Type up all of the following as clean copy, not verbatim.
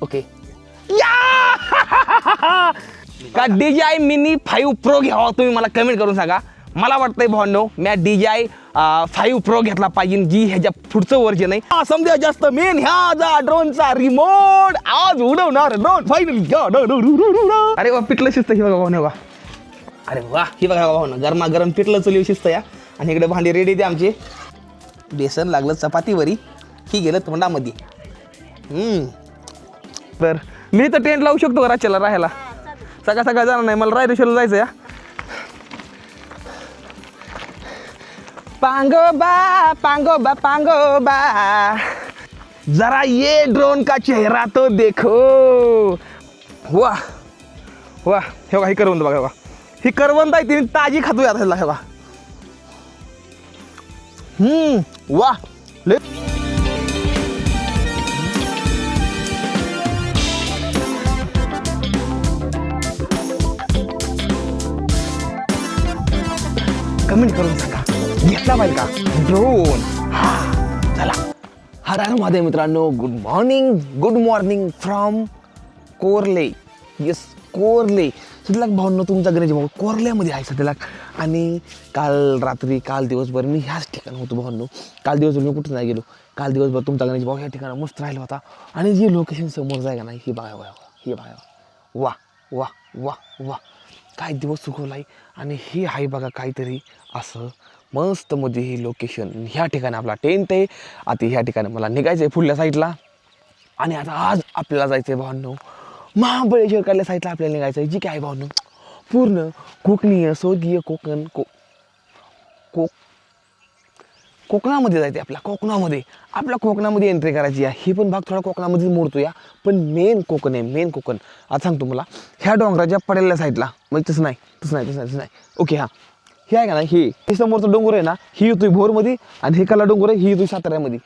Okay का DJI Mini 5 Pro घ्यावा तुम्ही मला कमेंट करून सांगा. मला वाटतंय भावनो मी DJI 5 Pro घेतला पाहिजे जी ह्याच्या पुढचं वर्जन आहे. समजा जास्त मेन ह्या ड्रोनचा रिमोट आज उडवणार ड्रोन फायनली. अरे वा पिटलं शिस्त ही बघा भावनो. अरे वा ही बघा भावनो गरमागरम पिटलं चुली शिस्त या. आणि इकडे भांडी रेडी ते आमचे. बेसन लागलं चपातीवरी ही गेलं तोंडामध्ये. तर मी तर टेंट लावू शकतो का रात्रीला राहायला. सकाळ सकाळ जाणार नाही मला रायरेश्वरला जायचं या. पांगोबा पांगोबा पांगोबा जरा ये ड्रोन का चेहरा तो देखो. वा वा हे बघा ही करवंद बघा बघा ही करवंद आहे तिने ताजी खातोय आता ह्याला. हे बघा वा ले कमेंट करून सांगा घेतला पाहिजे का ड्रोन. चला हर हर महादेव मित्रांनो. गुड मॉर्निंग फ्रॉम कोरले. येस कोरले सध्याला भावनो तुमचा गणेश भाऊ कोरल्यामध्ये आहे सध्याला. आणि काल दिवसभर मी ह्याच ठिकाणी होतो भावनो. काल दिवसभर मी कुठं नाही गेलो. काल दिवसभर तुमचा गणेश भाऊ ह्या ठिकाणी मस्त राहिला होता. आणि जी लोकेशन समोर जाय का नाही ही बघा ही बघा वा वा वा वा काय दिवस चुकवला आहे. आणि हे आहे बघा काहीतरी असं मस्त मध्ये ही लोकेशन. ह्या ठिकाणी आपला टेंट आहे. आता ह्या ठिकाणी मला निघायचं आहे पुढल्या साईडला. आणि आता आज आपल्याला जायचं आहे भावनो महाबळेश्वर कडल्या साईडला आपल्याला निघायचं आहे. जी काय भावनो पूर्ण कोकणीय स्वर्गीय कोकणामध्ये जायचं आहे. आपल्या कोकणामध्ये एंट्री करायची आहे. ही पण भाग थोडा कोकणामध्येच मोडतो या. पण मेन कोकण आहे मेन कोकण. आता सांगतो मला ह्या डोंगराच्या पडलेल्या साईडला म्हणजे तसं नाही ओके हां हे आहे का नाही हे समोरचं डोंगर आहे ना ही येतोय भोरमध्ये. आणि हे काला डोंगर आहे ही येतोय साताऱ्यामध्ये.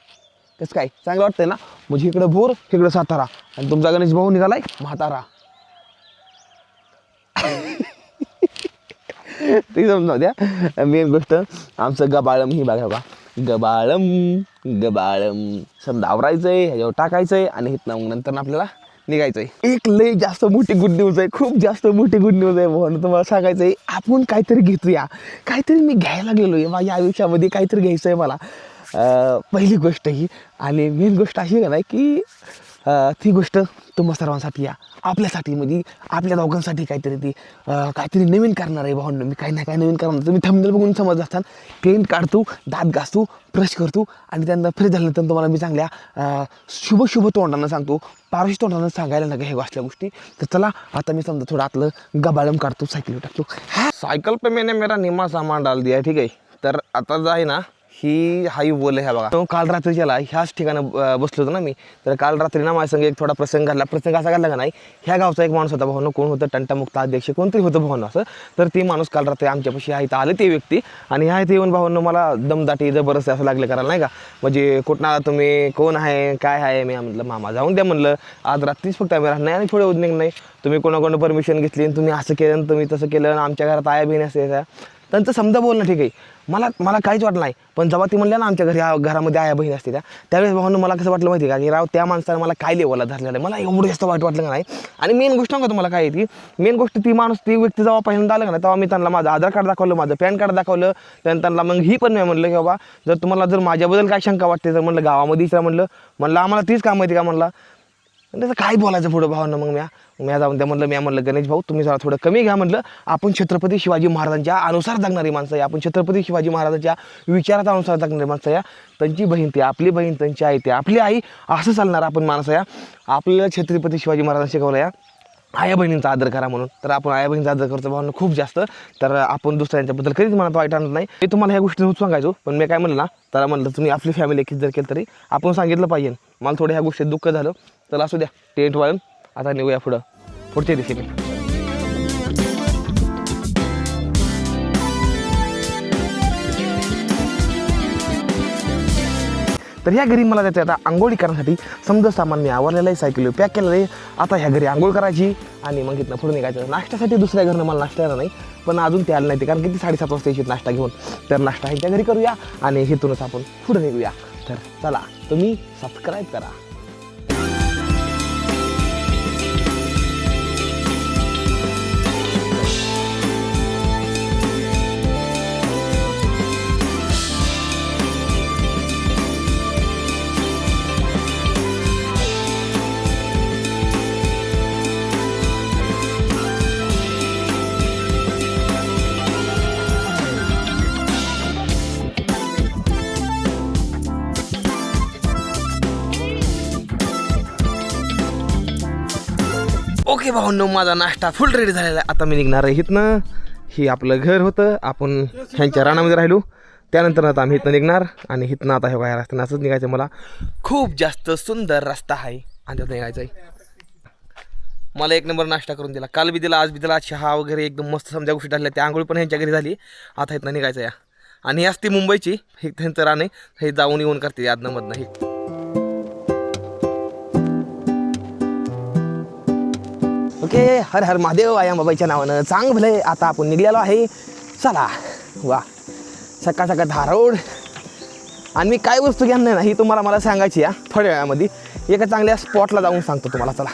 कसं काय चांगलं वाटतंय ना. म्हणजे इकडं भोर इकडं सातारा. आणि तुमचा गणेश भाऊ निघालाय म्हातारा. ते समजा द्या. मेन गोष्ट आमचं गबाळम ही बघा बा गबाळम समजा आवरायचंय ह्याच्यावर टाकायचंय. आणि इथनं मग नंतर आपल्याला निघायचंय. एक लय जास्त मोठी गुड न्यूज आहे. खूप जास्त मोठी गुड न्यूज आहे म्हणून तुम्हाला सांगायचंय. आपण काहीतरी घेतोया काहीतरी मी घ्यायला गेलो आहे माझ्या आयुष्यामध्ये काहीतरी घ्यायचं आहे मला. पहिली गोष्ट ही. आणि मेन गोष्ट अशी का नाही की ती गोष्ट तुम्हा सर्वांसाठी या आपल्यासाठी म्हणजे आपल्या दोघांसाठी काहीतरी नवीन करणार आहे भावनो. मी काही ना काही नवीन करणार. तुम्ही थंबनेल बघून समजत असताना पेंट काढतो दात घासतो ब्रश करतो. आणि त्यानंतर फ्रेश झाल्यानंतर तुम्हाला मी चांगल्या शुभ तोंडानं सांगतो. पारशी तोंडानं सांगायला नका हे असल्या गोष्टी. तर चला आता मी समजा थोडं आतलं गबाळम काढतो सायकल टाकतो. सायकल पे मैंने मेरा निम्मा सामान डाल दिया ठीक आहे. तर आता जो आहे ना ही हाई बोल ह्या बघा. काल रात्रीच्याला ह्याच ठिकाणी बसलो होतो ना मी. तर काल रात्री ना माझ्या संग एक थोडा प्रसंग असा घडला का नाही. ह्या गावचा एक माणूस होता भावनो. कोण होतं टंटामुक्त अध्यक्ष कोणतरी होतं भावनो असं. तर ते माणूस काल रात्री आमच्यापाशी आहे आले ते व्यक्ती. आणि ह्या इथे येऊन भावनो मला दमदाटी जबरदस्त असं लागले करायला नाही का. म्हणजे कुठं तुम्ही कोण आहे काय आहे. मी म्हटलं मामा जाऊन द्या म्हणलं आज रात्रीच फक्त आम्ही राहणार नाही आणि पुढे उद्योग नाही. तुम्ही कोणाकडून परमिशन घेतली आणि तुम्ही असं केलं तुम्ही तसं केलं आणि आमच्या घरात आया बहीण असते त्यांचं समजा बोलणं ठीक आहे. मला काहीच वाटलं नाही. पण जेव्हा ती म्हणल्या ना आमच्या घरामध्ये आया बहीण असते त्यावेळेस भावनो मला कसं वाटलं माहिती का की राव त्या माणसाने मला काय लेवलला धरलेलं आहे. मला एवढं जास्त वाईट वाटलं का नाही. आणि मेन गोष्ट का तुम्हाला काय आहे ती मेन गोष्ट ती व्यक्ती जेव्हा पहिल्यांदा आलं का नाही तेव्हा मी त्यांना माझं आधार कार्ड दाखवलं माझं पॅन कार्ड दाखवलं. त्यांना मग ही पण मी म्हणलं की बाबा जर तुम्हाला माझ्याबद्दल काय शंका वाटते तर म्हणलं गावामध्ये इचरा म्हणलं आम्हाला तीच काम माहिती का म्हणला. त्याचं काय बोलायचं पुढं भावनं. मग मी जाऊन त्या म्हणलं गणेश भाऊ तुम्ही जरा थोडं कमी घ्या म्हणलं. आपण छत्रपती शिवाजी महाराजांच्या अनुसार जगणारी माणसं आहे. आपण छत्रपती शिवाजी महाराजांच्या विचारात अनुसार जगणारी माणसं आहे. त्यांची बहीण ती आपली बहीण त्यांची आई ती आपली आई असं चालणार आपण माणसं आहे. आपल्याला छत्रपती शिवाजी महाराजांनी शिकवलं या आया बहिणींचा आदर करा म्हणून. तर आपण आया बहिणीचा आदर करतो भावना खूप जास्त. तर आपण दुसऱ्यांच्याबद्दल कधीच मनात वाईट आणत नाही. मी तुम्हाला ह्या गोष्टी सांगायचो. पण मी काय म्हणलं ना त्याला म्हणलं तुम्ही आपली फॅमिली किती जर केलं तरी आपण सांगितलं पाहिजे. मला थोडं ह्या गोष्टीत दुःख झालं. तर असू द्या टेंट वाळून आता निघूया पुढच्या दिवशी मी. तर ह्या घरी मला त्याचं आता आंघोळी करण्यासाठी समजा सामान मी आवरलेलं आहे सायकल पॅक केलेलं आहे. आता ह्या घरी आंघोळ करायची आणि मग इथनं पुढे निघायचं. नाश्त्यासाठी दुसऱ्या घरनं मला नाश्ता येणार नाही. पण अजून ते आलं नाही ते कारण किती 7:30 वाजता यायची नाश्ता घेऊन. तर नाश्ता ह्याच्या घरी करूया आणि हेतूनच आपण पुढे निघूया. तर चला तुम्ही सबस्क्राईब करा. ओके भावांनो, माझा नाश्ता फुल रेडी झालेला आहे. आता मी निघणार आहे इथनं. ही आपलं घर होतं, आपण ह्यांच्या रानामध्ये राहिलो. त्यानंतर आता आम्ही इथनं निघणार आणि इथनं आता हे काय रस्त्यानं असंच निघायचं. मला खूप जास्त सुंदर रस्ता आहे आणि त्यात निघायचं आहे. मला एक नंबर नाश्ता करून दिला, काल बी दिला, आज बी दिला. चहा वगैरे एकदम मस्त समजा गोष्टी झाल्या. त्या आंघोळ पण ह्यांच्या घरी झाली. आता इथनं निघायचं या. आणि ही असती मुंबईची, हे त्यांचं रान आहे, हे जाऊन येऊन करते आदनमधनं. हे ओके, हर हर महादेव आया बाबाईच्या नावानं चांग भले. आता आपण निघलेलो आहे. चला वा, सकाळ सकाळ धारोड. आणि मी काय वस्तू घेणार नाही तुम्हाला मला सांगायची या थोड्या वेळामध्ये. एका चांगल्या स्पॉटला जाऊन सांगतो तुम्हाला. चला,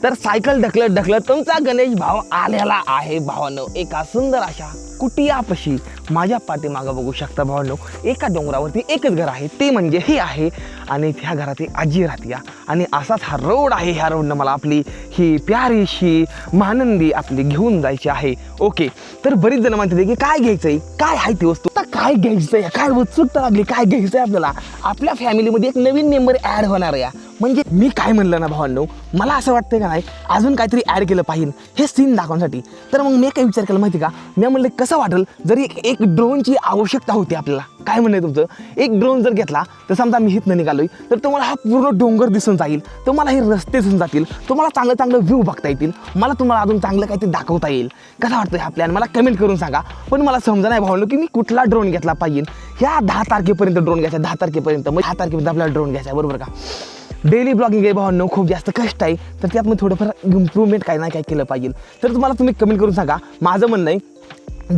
तर सायकल ढकलत ढकलत तुमचा गणेश भाव आलेला आहे भावांनो एका सुंदर अशा कुटियापाशी. माझ्या पाठीमागं बघू शकता भावांनो, एका डोंगरावरती एकच घर आहे, ते म्हणजे हे आहे. आणि त्या घरात एक आजी राहते. आणि असाच हा रोड आहे. ह्या रोडनं मला आपली ही प्यारीशी महानंदी आपली घेऊन जायची आहे. ओके, तर बरीच जण म्हणते की काय घ्यायचंय, काय आहे ती वस्तू, आता काय घ्यायचंय, काय उत्सुकता लागली, काय घ्यायचंय आपल्याला. आपल्या फॅमिलीमध्ये एक नवीन मेंबर ॲड होणार आहे. म्हणजे मी काय म्हणलं ना भावांनो, मला असं वाटतं का नाही अजून काहीतरी ॲड केलं पाहिजे हे सीन दाखवण्यासाठी. तर मग मी काय विचार केला माहिती का, मी म्हणलं कसं वाटेल जरी एक ड्रोनची आवश्यकता होती आपल्याला. काय म्हणणं तुमचं, एक ड्रोन जर घेतला तर समजा मी इथनं निघालोय तर तुम्हाला हा पूर्ण डोंगर दिसून जाईल, तुम्हाला हे रस्ते दिसून जातील, तुम्हाला चांगलं चांगलं व्ह्यू बघता येतील, मला तुम्हाला अजून चांगलं काहीतरी दाखवता येईल. कसा वाटतं हा प्लॅन मला कमेंट करून सांगा. पण मला समजा नाही भावलं की मी कुठला ड्रोन घेतला पाहिजे. ह्या 10 तारखेपर्यंत ड्रोन घ्यायचा, 10 तारखेपर्यंत, मग 10 तारखेपर्यंत आपल्याला ड्रोन घ्यायचा, बरोबर का. डेली ब्लॉगिंग आहे भावांनो, खूप जास्त कष्ट आहे. तर त्यात मी थोडंफार इम्प्रूव्हमेंट काय नाही काय केलं पाहिजे. तर तुम्हाला तुम्ही कमेंट करून सांगा. माझं म्हणणं आहे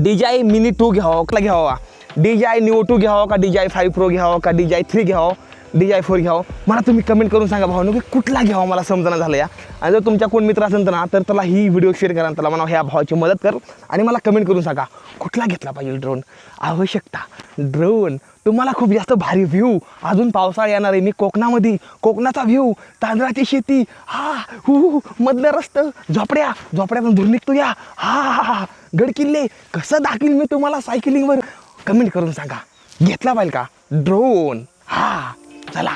DJI Mini 2 घ्यावं, कुठला घ्यावा, DJI Neo 2 घ्यावं का DJI 5 Pro घ्यावं का DJI 3 घ्यावं, DJI 4 घ्यावं. मला तुम्ही कमेंट करून सांगा भावांनो की कुठला घ्यावा, मला समजणं झालं या. आणि जर तुमच्या कोण मित्र असेल तर ना, तर त्याला ही व्हिडिओ शेअर करा, त्याला म्हणा ह्या भावाची मदत कर आणि मला कमेंट करून सांगा कुठला घेतला पाहिजे ड्रोन. आवश्यकता ड्रोन, तुम्हाला खूप जास्त भारी व्ह्यू. अजून पावसाळा येणार आहे, मी कोकणामध्ये, कोकणाचा व्ह्यू, तांदळाची शेती, हा मधलं रस्तं, झोपड्यातून धूर निघतो या, हा गडकिल्ले, कसं दाखील मी तुम्हाला सायकलिंगवर. कमेंट करून सांगा घेतला पाहिजे का ड्रोन. हा चला,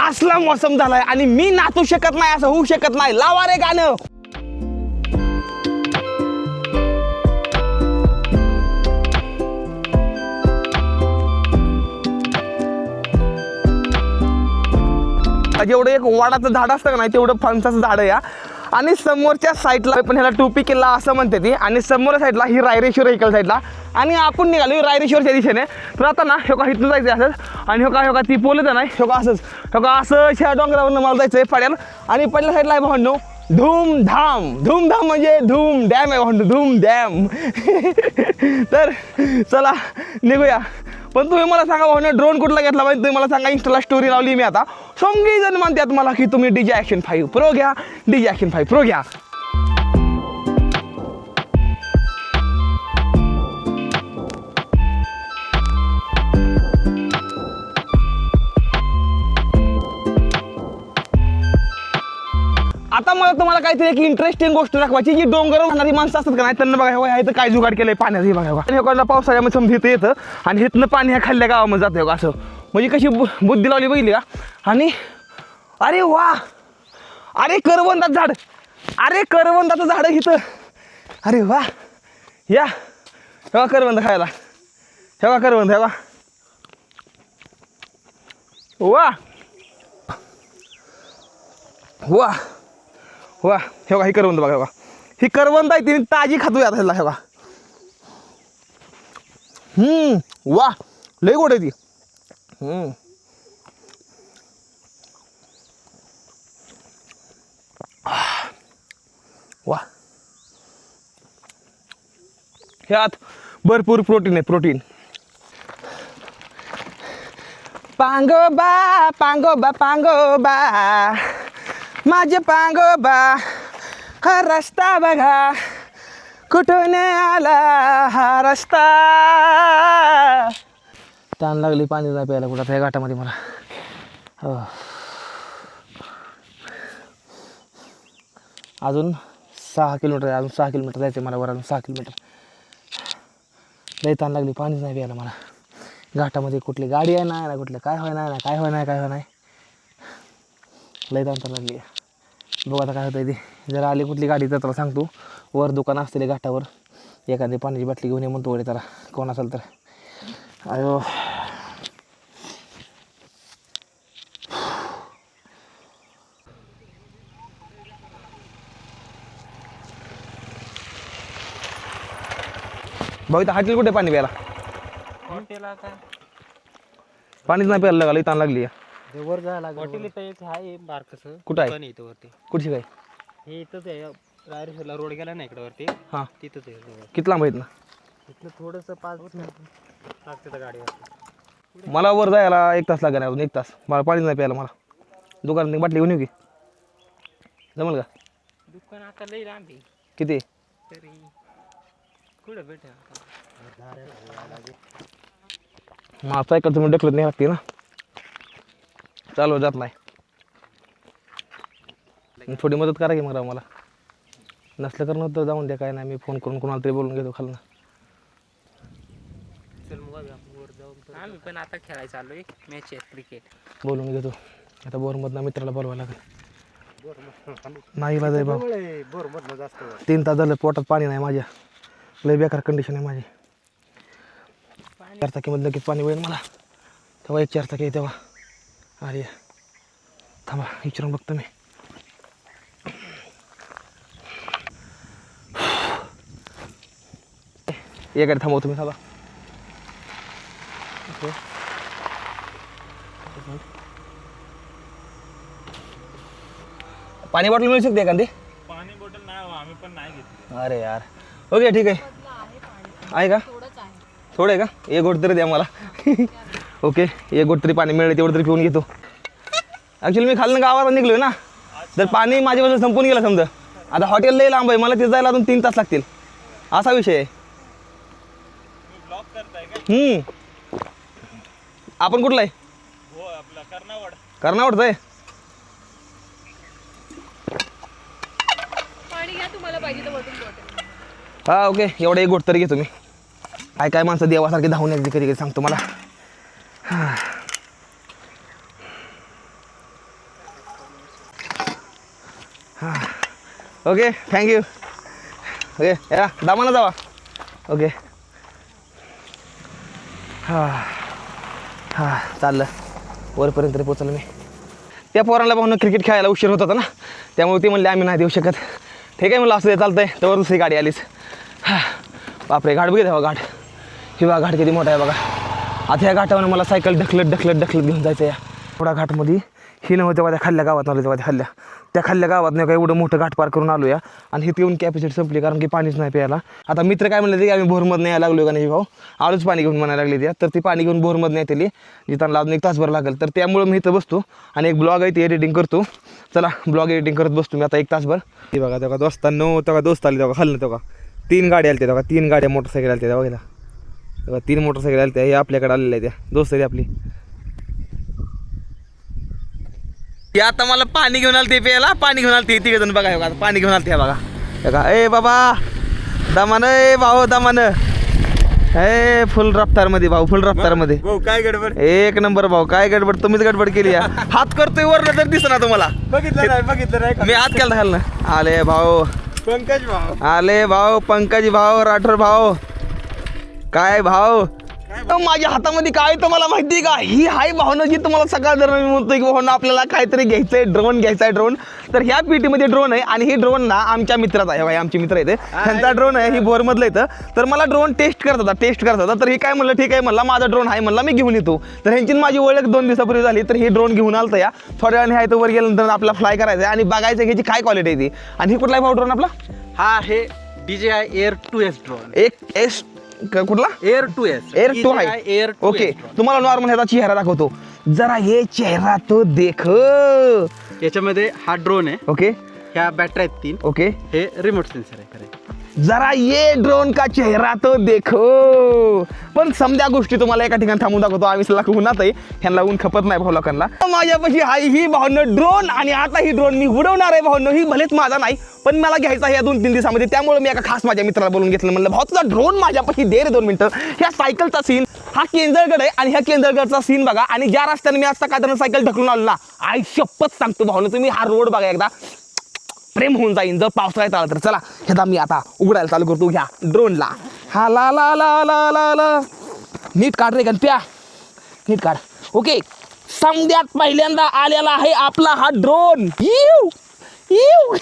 असला मौसम झालाय आणि मी नाचू शकत नाही, असं होऊ शकत नाही. लावा रे गाणं. जेवढं एक वाडाचं झाड असतं का नाही तेवढं फणसाचं झाड आहे या. आणि समोरच्या साईडला पण ह्याला टोपी किल्ला असं म्हणते ती. आणि समोरच्या साईडला ही रायरेश्वर इकडच्या साईडला. आणि आपण निघालो रायरेश्वरच्या दिशेने. तर आता ना हे का इथनं जायचं असंच. आणि हे का ती पोलत नाही, हे का असंच, हे का असं ह्या डोंगरावरनं मला जायचं आहे पड्याला. आणि पडल्या साईडला आहे भावंडो धूमधाम. धूमधाम म्हणजे धूम डॅम आहे भावंडो, धूम डॅम. तर चला निघूया. पण तुम्ही मला सांगा भावना ड्रोन कुठला घेतला पाहिजे. तुम्ही मला सांगा. इंस्टाला स्टोरी लावली मी आता. सगळी जण म्हणतात मला की तुम्ही DJI Action 5 Pro घ्या, DJI Action 5 Pro घ्या. आता मला तुम्हाला काहीतरी एक इंटरेस्टिंग गोष्ट दाखवायची. जी डोंगरावर राहणारी माणसं असतात का नाही त्यांना बघा हे तर काय जुगाड केलंय पाण्याचं. बघा आणि हे पावसाळ्यामध्ये समजा इथं येतं आणि इथनं पाणी ह्या खाल्ल्या गावामध्ये जातं असं. म्हणजे कशी बुद्धी लावली बघितली का. आणि अरे वा, अरे करवंदाचं झाड, अरे करवंदाचं झाड इथं. अरे वा, या हेवा करवंद खायला, हेवा करवंद, हेवा वा वा वा. हे ही करवंद बघा, ही करवंद आहे ती ताजी खातोय आता ह्याला. हे बघा, वा लय गोड आहे ती. वा, ह्यात भरपूर प्रोटीन आहे, प्रोटीन. पांगोबा पांगोबा पांगोबा, माझे पांगोबा, हा रस्ता बघा कुठून आला हा रस्ता. ताण लागली, पाणी नाही प्यायला कुठं या घाटामध्ये मला. अजून 6 किलोमीटर आहे, अजून 6 किलोमीटर जायचं मला वर, अजून 6 किलोमीटर. लई ताण लागली, पाणीच नाही प्यायला मला. घाटामध्ये कुठली गाडी आहे ना कुठलं काय होय नाही काय होय नाही लई ताण लागली. बघू आता काय होतं ते. जर आली कुठली गाडी तर त्याला सांगतो वर दुकान असलेले घाटावर एखादी पाण्याची बाटली घेऊन ये म्हणतो वडे त्याला कोण असेल तर. अयो भाऊ इथं हॉटेल कुठे पाणी प्यायला? पाणीच नाही प्यायला लागलं, ताण लागली. वर जायला हॉटेल इथं आहे बारकस. कुठं आहे? इथं वरती कुठची काय? हे इथंच आहे, रायरेश्वरला रोड गेला ना इकडे वरती. हां तिथंच आहे. किती लांब आहेत ना? इथलं थोडंसं 5 मिनिट लागते त्या गाडीवर. मला वर जायला 1 तास लागेल, अजून 1 तास. मला पाणीच नाही प्यायला. मला दुकानात बाटली घेऊन येऊ की जमल का? दुकान आता लई लांब आहे. किती? तरी कुठं भेटेल? मग सायकल तुम्ही ढकलत नाही लागते ना, चालू जात नाही. थोडी मदत करा की मग मला. नसलं कर नव्हतं जाऊन द्या, काय नाही. मी फोन करून कोणाला तरी बोलून घेतो खालनं. चल मग आपण वर जाऊन आम्ही पण आता खेळायला चाललोय मॅच आहे क्रिकेट. बोलून घेतो आता. बोरमधनं मित्राला बोलवायला लागेल. नाही इलाज आहे भाऊ. 3 तास झालं पोटात पाणी नाही माझ्या. लय बेकार कंडिशन आहे माझी. 4 चाकीमध्ये लगेच पाणी होईल मला. तेव्हा 1 4 चाकी आहे तेव्हा. अरे थांबा विचारून बघतो मी. ये गाडी थांबव तुम्ही, थांबा. ओके पाणी बॉटल मिळू शकते एखादी? पाणी बॉटल नाही, आम्ही पण नाही घेतली. अरे यार ओके ठीक आहे. आहे का? थोडं आहे का? 1 घोट तरी द्या मला. ओके 1 घोट तरी पाणी मिळेल तेवढं तरी पिऊन घेतो. ॲक्च्युली मी खालनं गावाला निघलोय ना, तर पाणी माझ्यापासून संपून गेलं समजा. आता हॉटेल लई लांब आहे, मला तिथं जायला अजून 3 तास लागतील. असा विषय आहे. आपण कुठला आहे? कर्नावडचा आहे. हा ओके एवढं 1 घोट तरी घेतो मी. काय माणसं देवासारखी धावून यायची कधी कधी सांगतो मला. Okay thank you. ओके या दामानं जावा. ओके चाललं वरपर्यंत तरी पोचलं मी. त्या पोरांना पाहून क्रिकेट खेळायला उशीर होत होता ना, त्यामुळे ते म्हणले आम्ही नाही देऊ शकत. ठीक आहे म्हणलं असं ते चालतंय. तेव्हा दुसरी गाडी आलीच. बापरे घाट बघितलं बघा. घाट ही बघा घाट किती मोठा आहे बघा. आता ह्या घाटावर मला सायकल ढकलत घेऊन जायचं. या थोडा घाटमध्ये ही नव्हतं तेव्हा त्या खाल्ल्या गावात आलो. तेव्हा त्या खाल्ल्या गावात नाही का एवढं मोठं घाट पार करून आलो या. आणि हे येऊन कॅपॅसिटी संपली कारण की पाणीच नाही प्यायला. आता मित्र काय म्हणले ते की आम्ही भोरमधनं यायला लागलो का नाही भाऊ, आलोच पाणी घेऊन म्हणायला लागले त्या. तर ती पाणी घेऊन भोरमधनं येते जिथं अजून 1 तासभर लागेल. तर त्यामुळे मी इथं बसतो आणि एक ब्लॉग आहे ते एडिटिंग करतो. चला ब्लॉग एडिटिंग करत बसतो मी आता 1 तासभर. ती बघा तेव्हा दोस्तांनो, तेव्हा दोस्त आली तेव्हा खाल्लं तेव्हा 3 गाड्या आल्या. तेव्हा 3 गाड्या मोटरसायकल आल्या तेव्हा बघा. तेव्हा 3 मोटरसायकल आल्या. हे आपल्याकडे आलेल्या त्या दोस्त आहे आपली. ती आता मला पाणी घेऊन आली ते प्यायला. पाणी घेऊन आली ती जण बघा. आता पाणी घेऊन आली बघा. बघा ए बाबा दमानं ए भाऊ दमानं ए फुल रफ्तारमध्ये भाऊ, फुल रफ्तारमध्ये. काय गडबड? 1 नंबर भाऊ. काय गडबड? तुम्हीच गडबड केली या. हात करतोय वरनं तर दिसना तुम्हाला. बघितलं नाही मी हात केला घालणं. आले भाऊ पंकज भाऊ. आले भाऊ पंकज भाऊ राठोड भाऊ. काय भाऊ माझ्या हातामध्ये काय तुम्हाला माहिती आहे का? ही हाय भावना जी तुम्हाला सकाळ जर मी म्हणतोय की भावना आपल्याला काहीतरी घ्यायचंय, ड्रोन घ्यायचा ड्रोन. तर ह्या पेटीमध्ये ड्रोन आहे आणि ही ड्रोन ना आमच्या मित्राचा आहे. आमचे मित्र आहेत त्यांचा ड्रोन आहे. ही बोरमधलं येतं. तर मला ड्रोन टेस्ट करत होता. तर ही काय म्हणलं ठीक आहे म्हणला माझा ड्रोन आहे म्हणला मी घेऊन येतो. तर ह्यांची माझी ओळख 2 दिवसापूर्वी झाली. तर ही ड्रोन घेऊन आलतं या. थोड्या वेळाने आहे तो वर गेल्यानंतर आपला फ्लाय करायचं आहे आणि बघायचं ह्याची काय क्वालिटी आहे ती. आणि ही कुठला आहे भाऊ ड्रोन आपला? हा आहे DJI Air 2S ड्रोन. एक एस कुठला? Air 2S. एअर 2 आहे. Air 2S okay drone. तुम्हाला नॉर्मल ह्याचा चेहरा दाखवतो जरा. हे चेहरा तो देख. याच्यामध्ये हा ड्रोन आहे. ओके ह्या बॅटरी आहेत 3. ओके हे रिमोट सेन्सर आहे खरे. जरा ये ड्रोन का चेहरा तो देखो. पण समजा गोष्टी तुम्हाला एका ठिकाणी थांबून दाखवतो. आम्ही लाख उन्हात आहे, ह्यांना ऊन खपत नाही भाऊ लोकांना. माझ्यापाशी हाय ही भावनो ड्रोन आणि आता ही ड्रोन मी उडवणार आहे भावनो. ही भलेच माझा नाही पण मला घ्यायचा आहे या 2-3 दिवसामध्ये. त्यामुळे मी एका खास माझ्या मित्राला बोलून घेतलं. म्हणलं भाऊ तुझा ड्रोन माझ्यापाशी दे रे 2 मिनिटं. ह्या सायकलचा सीन हा केंजळगड आहे आणि ह्या केंजळगडचा सीन बघा. आणि ज्या रस्त्याने मी आता काय सायकल ढकलून आलो ना, आई शपथ सांगतो भावनो तुम्ही हा रोड बघा एकदा, प्रेम होऊन जाईन जर पावसाळ्यात आला तर. चला ह्याचा मी आता उघडायला चालू करतो ह्या ड्रोनला. हा ला ला ला ला ला ला नीट काढ रे गणप्या, नीट काढ. ओके, समद्यात पहिल्यांदा आलेला आहे आपला हा ड्रोन. येऊ येऊ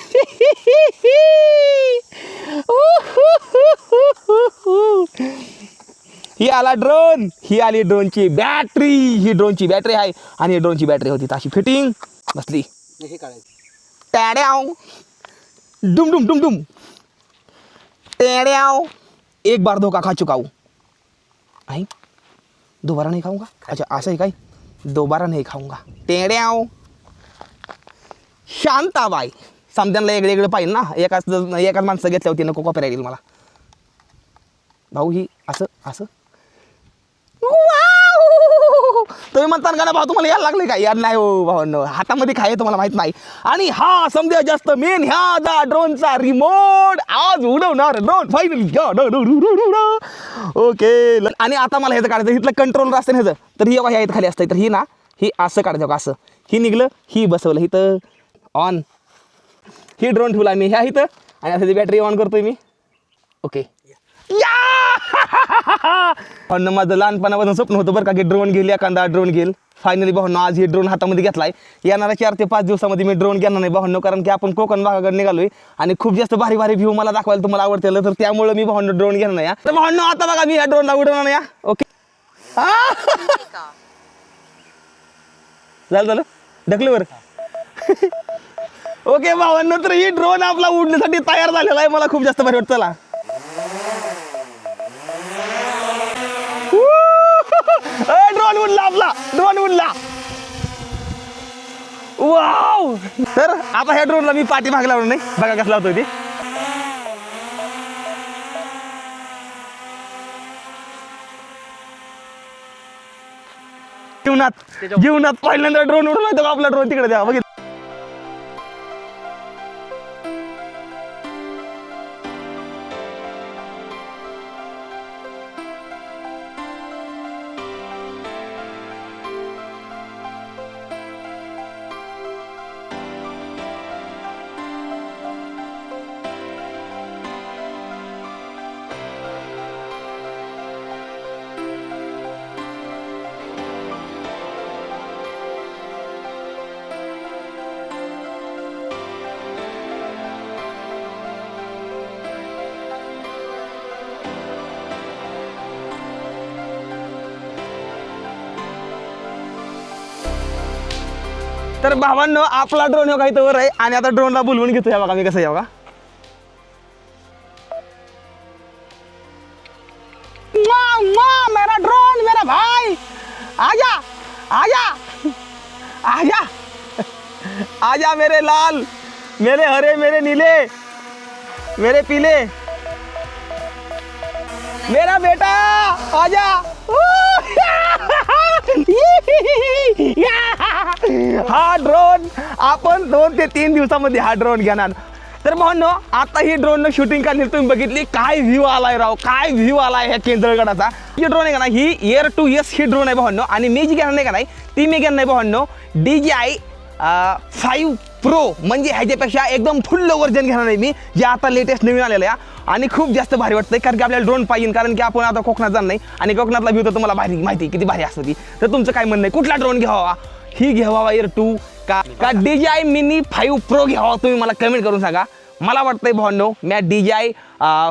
ही आला ड्रोन, ही आली ड्रोनची बॅटरी. ही ड्रोनची बॅटरी आहे आणि ड्रोनची बॅटरी होती तशी फिटिंग बसली. हे काढायचं टॅड्याव डुम डुम डुम डुम टॅड्याव. एक बार धोखा खा चुका हूं. आई दोबारा नहीं खाऊंगा. अच्छा असं आहे काय, दोबारा नहीं खाऊंगा. टॅड्याव शांताबाई. समद्यांना वेगळं वेगळं पाहिजे ना, एकाच माणसं घेतल्या होती नको कॉपी राहील मला भाऊ. ही असं असं तुम्ही म्हणता का ना भाऊ तुम्हाला यायला लागले का? यार नाही हो भाऊ, हातामध्ये काय तुम्हाला माहित नाही. आणि हा समजा जास्त मेन ह्या ड्रोनचा रिमोट आज उडवणार ड्रोन फायनली. ओके, आणि आता मला ह्याचं काढायचं. इथलं कंट्रोल असतं ना ह्याचं, तर ही ह्या इथं खाली असतं. तर ही ना ही असं काढायचं असं. ही निघलं, ही बसवलं इथं ऑन. ही ड्रोन ठेवला मी ह्या इथं आणि आता बॅटरी ऑन करतोय मी. ओके या पण माझं लहानपणापासून स्वप्न होतं बरं का की ड्रोन घेईल, एखादा ड्रोन घेईल. फायनली भावनो आज हे ड्रोन हातामध्ये घेतलाय. येणाऱ्या 4 ते 5 दिवसामध्ये मी ड्रोन घेणार नाही भावनो, कारण की आपण कोकण भागाकडे निघालोय आणि खूप जास्त भारी भारी व्ह्यू मला दाखवायला तुम्हाला आवडतील. तर त्यामुळे मी भावनो ड्रोन घेणार नाही. तर भावनो आता बघा मी या ड्रोनला उडवणार नाही. ओके झालं ढकलं बरं. ओके भावांनो, तर ही ड्रोन आपला उडण्यासाठी तयार झालेला आहे. मला खूप जास्त भारी वाटतं. चला ड्रोन उडला, आपला ड्रोन उडला. वाव. तर आता ह्या ड्रोनला मी पाठी मागे लावणार नाही. बघा कसं लावतोय ते. जीवनात पहिल्यांदा ड्रोन उडवला तर आपला ड्रोन तिकडे द्या. बघितलं तर भावांनो आपला ड्रोन हो काही तर आहे आणि आता ड्रोनला बोलवून घेतो. या बघा मी कसं या बघा. मेरा ड्रोन मेरा भाई आजा आजा आजा आजा मेरे लाल, मेरे हरे, मेरे नीले, मेरे पीले, मेरा बेटा आजा. हा ड्रोन आपण 2 ते 3 दिवसामध्ये हा ड्रोन घेणार. तर भावनो आता ही ड्रोन शूटिंग काढली तुम्ही बघितली. काय व्ह्यू आलाय राव, काय व्ह्यू आलाय ह्या केंद्रगडाचा. ही ड्रोन आहे का ना, ही एअर टू एस ही ड्रोन आहे भावनो. आणि मी जी घेणार नाही का नाही ती मी घेणार नाही भावनो, DJI 5 Pro म्हणजे ह्याच्यापेक्षा एकदम फुल्ल व्हर्जन घेणार आहे मी, जे आता लेटेस्ट नवीन आलेलं आहे. आणि खूप जास्त भारी वाटतंय कारण की आपल्याला ड्रोन पाहिजे, कारण की आपण आता कोकणात जाणार नाही आणि कोकणातला व्ह्यू तर तुम्हाला भारी माहिती किती भारी असतं ती. तर तुमचं काय म्हणणं आहे, कुठला ड्रोन घ्यावा, ही घ्यावा एअर 2 का DJI Mini 5 Pro घ्यावा, तुम्ही मला कमेंट करून सांगा. मला वाटतंय भावनो मी DJI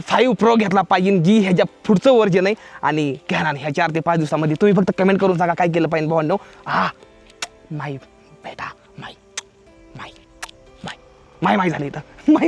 5 Pro घेतला पाहिजे, जी ह्याच्या पुढचं वर्जन आहे. आणि घेणार ह्या 4 ते 5 दिवसामध्ये. तुम्ही फक्त कमेंट करून सांगा काय केलं पाहिजे भावनो. माई बेटा माई माई माई माई झाली इथं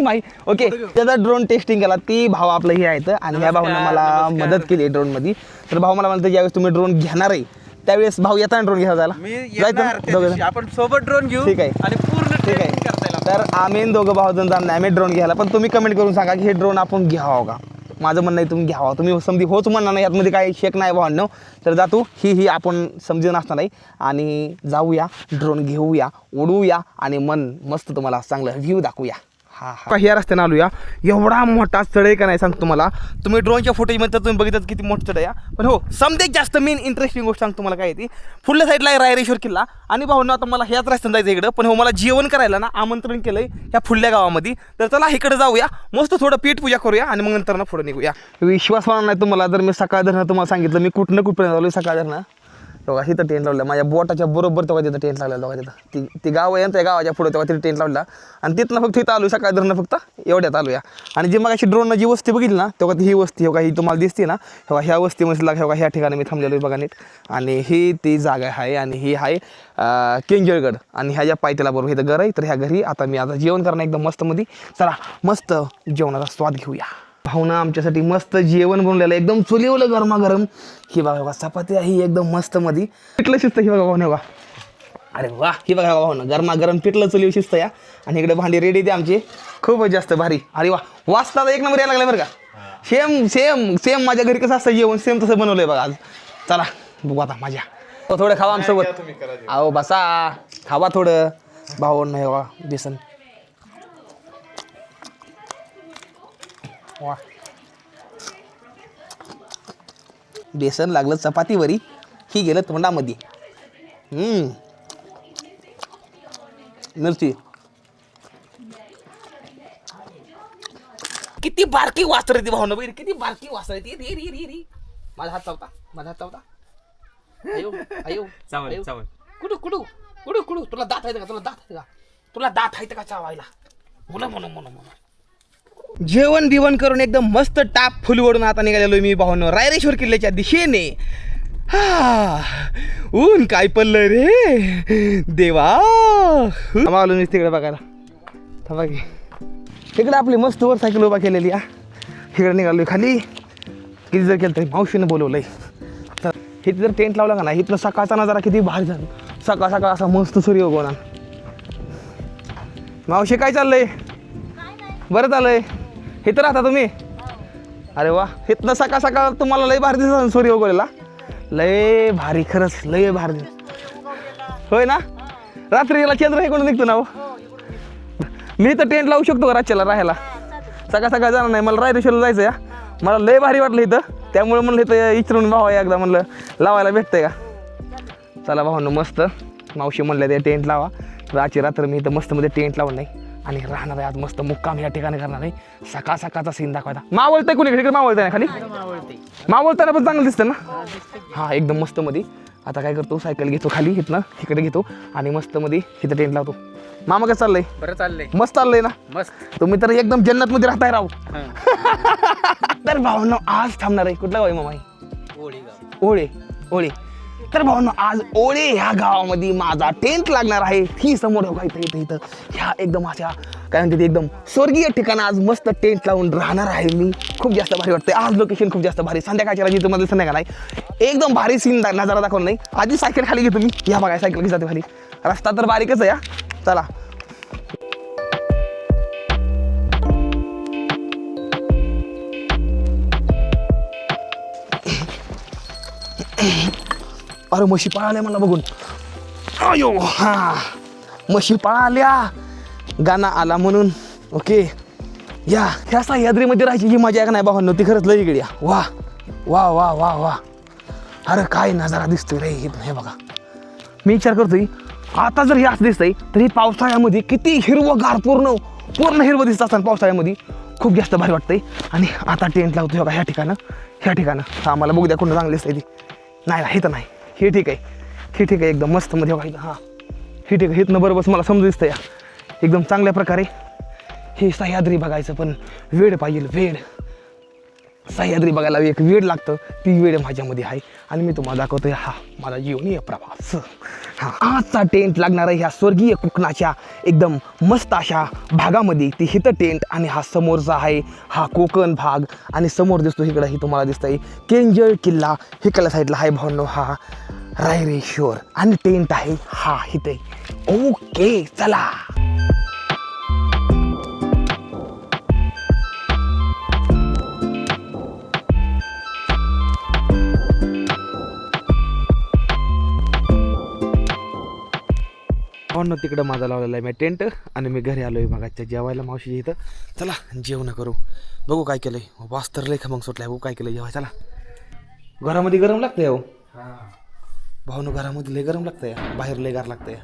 माई. ओके, त्याचा ड्रोन टेस्टिंग केला ती भाव आपलं हे आहे. आणि ह्या भाऊनं मला मदत केली ड्रोन मध्ये. तर भाऊ मला म्हणतो ज्यावेळेस तुम्ही ड्रोन घेणार आहे त्यावेळेस भाऊ येताना ड्रोन घ्यायला जायला आपण सोबत ड्रोन घेऊ. ठीक आहे आणि पूर्ण ठीक आहे. करता येईल. तर आम्ही दोघं भावजण जाणार नाही आम्ही ड्रोन घ्यायला, पण तुम्ही कमेंट करून सांगा की हे ड्रोन आपण घ्यावा का. माझं म्हणणं आहे तुम्ही घ्यावा, तुम्ही समधी होच म्हणणार नाही, यातमध्ये काही शेक नाही भावनो. तर जातो ही आपण समजून असणार नाही आणि जाऊया ड्रोन घेऊया, उडूया आणि मन मस्त तुम्हाला चांगलं व्ह्यू दाखवूया. हा ह्या रस्त्याने आलूया. एवढा मोठा चढ आहे का नाही सांगतो तुम्हाला. तुम्ही ड्रोनच्या फुटेजमध्ये तुम्ही बघितलं किती मोठं चढ आहे. पण हो समजा जास्त मेन इंटरेस्टिंग गोष्ट सांगतो तुम्हाला काय ती. पुढल्या साईडला आहे रायरेश्वर किल्ला आणि भाऊंना आता मला ह्याच रस्त्याने जायचं इकडं. पण हो मला जेवण करायला ना आमंत्रण केलं आहे ह्या फुडल्या गावामध्ये. तर चला इकडे जाऊया, मस्त थोडं पेट पूजा करूया आणि मग नंतर ना पुढे निघूया. विश्वास होणार नाही तुम्हाला जर मी सकाळ धरणं तुम्हाला सांगितलं मी कुठनं कुठपर्यंत आलो. सकाळ धरणं बघा इथं टेंट लावलं माझ्या बोटाच्या बरोबर तेव्हा तिथं टेंट लावलेलं बघा तिथं ती गाव आहे त्या गावाच्या पुढे तेव्हा तिथे टेंट लावला आणि तिथनं फक्त इथं आलो सकाळ धरणं फक्त एवढ्यात आलो या. आणि जी मग अशी ड्रोननं जी वस्ती बघितली ना तेव्हा ही वस्ती ही तुम्हाला दिसते ना तेव्हा ह्या वस्तीमध्ये लाग ह्या ठिकाणी मी थांबलेलो आहे बघा नीट. आणि ही ती जागा आहे आणि ही आहे केंजळगड आणि ह्या ज्या पायथ्याला बरोबर इथं घर आहे. तर ह्या घरी आता मी आता जेवण करणं एकदम मस्तमध्ये. चला मस्त जेवणाचा स्वाद घेऊया. भावना आमच्यासाठी मस्त जेवण बनवलेलं एकदम चुलीवलं गरमागरम. ही बघा चपाती ही एकदम मस्त मध्ये पिठलं शिजतं. ही बघा भावना बघा, अरे वा ही बघा भावना गरमागरम पिठलं चुलीवर शिजतं या. आणि इकडे भांडी रेडी ते आमचे खूपच जास्त भारी. अरे वा वाजता एक नंबर यायला लागला बरं का. सेम सेम सेम माझ्या घरी कसं असतं जेवण सेम तसं बनवलं आहे बघा आज. चला बघू आता माझ्या थोडं खावा आमच्यासोबत. अहो बसा खावा थोडं भावना. हे वा बेसन वा बेसन लागलं चपातीवरी ही गेलं तोंडामध्ये. मिरची किती बारकी वासर ती भावना बघ किती बारकी वासर ती री री री री. माझा हात चावता माझा हात चावता. अयो अयो चावल चावल कुठू कुठू कुठू कुठू तुला दात आहे का तुला दात आहे का तुला दात आहे का चावायला मुलं म्हणून म्हणून म्हणून. जेवण बिवण करून एकदम मस्त टाप फुलवडून आता निघालेलो मी भावनो रायरेश्वर किल्ल्याच्या दिशेने. ऊन काय पडलं रे देवा. आलो मी तिकडे बघायला थांबा की तिकडे आपली मस्त वर सायकल उभा केलेली या. इकडे निघालो खाली किती जर केलं तरी मावशीनं बोलवलंय. तर इथे जर टेंट लावला का नाही इथनं सकाळचा नजारा किती भारी झाला. सकाळ सकाळ असा मस्त सूर्य उगवणार. मावशी काय चाललंय बरं चाललंय इथं राहता तुम्ही. अरे वा इथनं सकाळ सकाळ तुम्हाला लय भारी दिसत सूर्य उगवलेला. लय भारी खरंच लय भारी होय ना. रात्रीला चंद्र हे कोण निघतो ना. मी तर टेंट लावू शकतो का रातच्याला राहायला. सकाळ सकाळ जाणार नाही मला रायरेश्वरला जायचं या. मला लय भारी वाटलं इथं त्यामुळे म्हणलं इथं इचरून भावा एकदा म्हणलं लावायला भेटतंय का. चला भावांनो मस्त मावशी म्हणलं ते टेंट लावा. रातची रात्र मी इथं मस्तमध्ये टेंट लावून नाही आणि राहणार आहे आज मस्त मुक्काम या ठिकाणी करणार आहे. सकाळ सकाळचा सीन दाखवायचा. मावळतंय कुणी इकडे मावळतंय ना खाली मावळताना पण चांगलं दिसतं ना. हां एकदम मस्त मध्ये. आता काय करतो सायकल घेतो खाली इथनं इकडे घेतो आणि मस्त मध्ये इथं टेंट लावतो. मामा काय चाललंय बरं चाललंय मस्त चाललंय ना. मस्त तुम्ही तर एकदम जन्नत मध्ये राहताय राव. तर भावना आज थांबणार आहे कुठला गाव आहे मामा. ओळे ओळे. तर भावना आज ओळे ह्या गावामध्ये माझा टेंट लागणार आहे. ही समोर इथं इथं ह्या एकदम अशा काय म्हणते एकदम स्वर्गीय ठिकाण आज मस्त टेंट लावून राहणार आहे मी. खूप जास्त भारी वाटतंय आज लोकेशन खूप जास्त भारी. संध्याकाळच्या राजी तुम्हाला संध्याकाळ नाही एकदम भारी सीन नजारा दाखवून नाही. आधी सायकल खाली घेतो मी या बघा सायकल घेत जाते खाली. रस्ता तर बारीकच आहे या. चला अरे म्हशी पळाल्या मला बघून. अयो हा म्हशी पळाल्या गाणं आला म्हणून. ओके या ह्या सह्याद्रीमध्ये राहायची जी मजा आहे का नाही भावांनो ती खरंच लई वेगळी. वा वा वा वा वा. अरे काय नजारा दिसतोय रे हे बघा. मी विचार करतोय आता जर हे असं दिसतंय तरी पावसाळ्यामध्ये किती हिरवंगार पूर्ण हिरवं दिसत असताना पावसाळ्यामध्ये खूप जास्त भारी वाटतंय. आणि आता टेंट लावतोय बघा ह्या ठिकाणं हा मला बघू द्या कोणतं चांगलं दिसतंय ती. नाही हे तर नाही हे ठीक आहे एकदम मस्त मध्ये बघा इथं. हां हे ठीक आहे इथनं बरोबर मला समजून दिसतं या एकदम चांगल्या प्रकारे. हे सह्याद्री बघायचं पण वेळ पाहिजे वेळ. सह्याद्री बघायला एक वेळ लागतं ती वेळ माझ्यामध्ये आहे आणि मी तुम्हाला दाखवतोय हा माझा जीवनीय प्रवास. हा आजचा टेंट लागणार आहे ह्या स्वर्गीय कोकणाच्या एकदम मस्त अशा भागामध्ये. ती हिथं टेंट आणि हा समोरचा आहे हा कोकण भाग आणि समोर दिसतो इकडं ही तुम्हाला दिसतंय केंजळ किल्ला. हिकडल्या साईडला आहे भावनो हा रायरेश्वर आणि टेंट आहे हा इथे. ओके चला हो ना, तिकडं माझा लावलेला आहे मी टेंट आणि मी घरी आलोय मग आजच्या जेवायला मावशी इथं. चला जेवण करू. बघू काय केलंय. वास तर लय खमंग सुटलाय. बघू काय केलंय जेवाय. चला. घरामध्ये गरम लागतंय हो भाऊन, घरामध्ये लय गरम लागतंय, बाहेर लय गार लागतंय.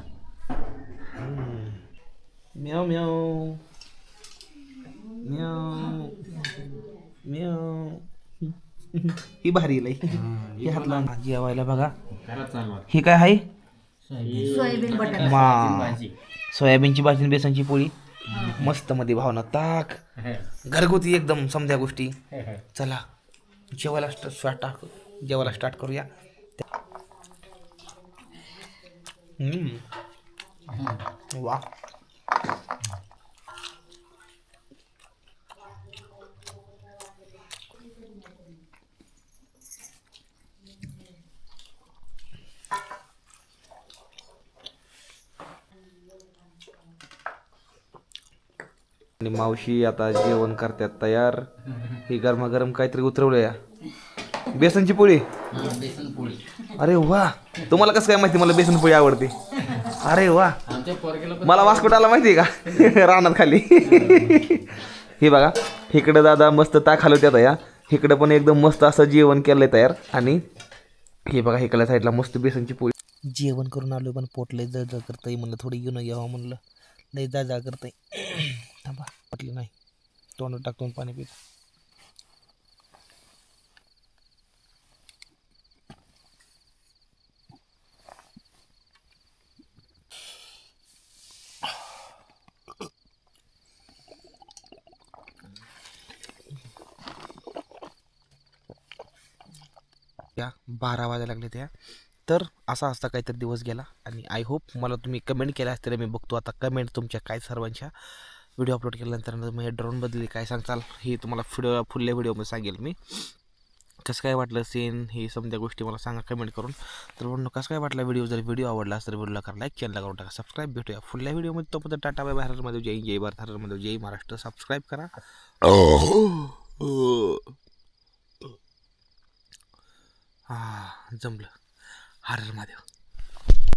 म्याव म्याव म्याव म्याव. ही भारी लय. ही हातला जेवायला बघा. ही काय आहे? सोयाबीन बटाटा सोयाबीनची भाजी, बेसनची पोळी मस्त मध्ये भावना ताक घरगुती एकदम समध्या गोष्टी. चला जेवायला स्टार्ट करूया. वा आणि मावशी आता जेवण करतात तयार. ही गरमागरम काहीतरी उतरवलं या बेसनची पोळी. अरे वा, तुम्हाला कसं काय माहिती मला बेसन पोळी आवडते? अरे वा, मला वास आला माहिती आहे का रानात खाली. हे बघा इकडं दादा मस्त ताक हलवत्यात या. इकडं पण एकदम मस्त असं जेवण केलंय तयार. आणि हे बघा इकडल्या साईडला मस्त बेसनची पोळी. जेवण करून आलो पण पोट लय जळजळ करतंय. म्हणलं थोडी घेऊन यावं म्हणलं, लय जळजळ करतंय. थांबा पटलं नाही, तोंड टाकून पाणी पित. त्या 12 वाजायला लागले त्या. तर असा असता काहीतरी दिवस गेला. आणि आय होप मला तुम्ही कमेंट केल्या असतील. मी बघतो आता कमेंट तुमच्या काय सर्वांच्या. व्हिडिओ अपलोड केल्यानंतर मी ड्रोनबद्दल काय सांगताल हे तुम्हाला फुडल्या व्हिडिओमध्ये सांगेल मी. कसं काय वाटलं सीन हे समजा गोष्टी मला सांगा कमेंट करून. तर म्हणून कसं काय वाटला व्हिडिओ, जर व्हिडिओ आवडला असेल तर व्हिडिओला करा लाईक, चॅनलला करून टाका सबस्क्राईब. भेटूया फुडल्या व्हिडिओमध्ये. तोपर्यंत टाटा बाय बाय. हरमध्ये जय भारत, हरमध्ये जय महाराष्ट्र. सबस्क्राईब करा. जमलं. हर महादेव.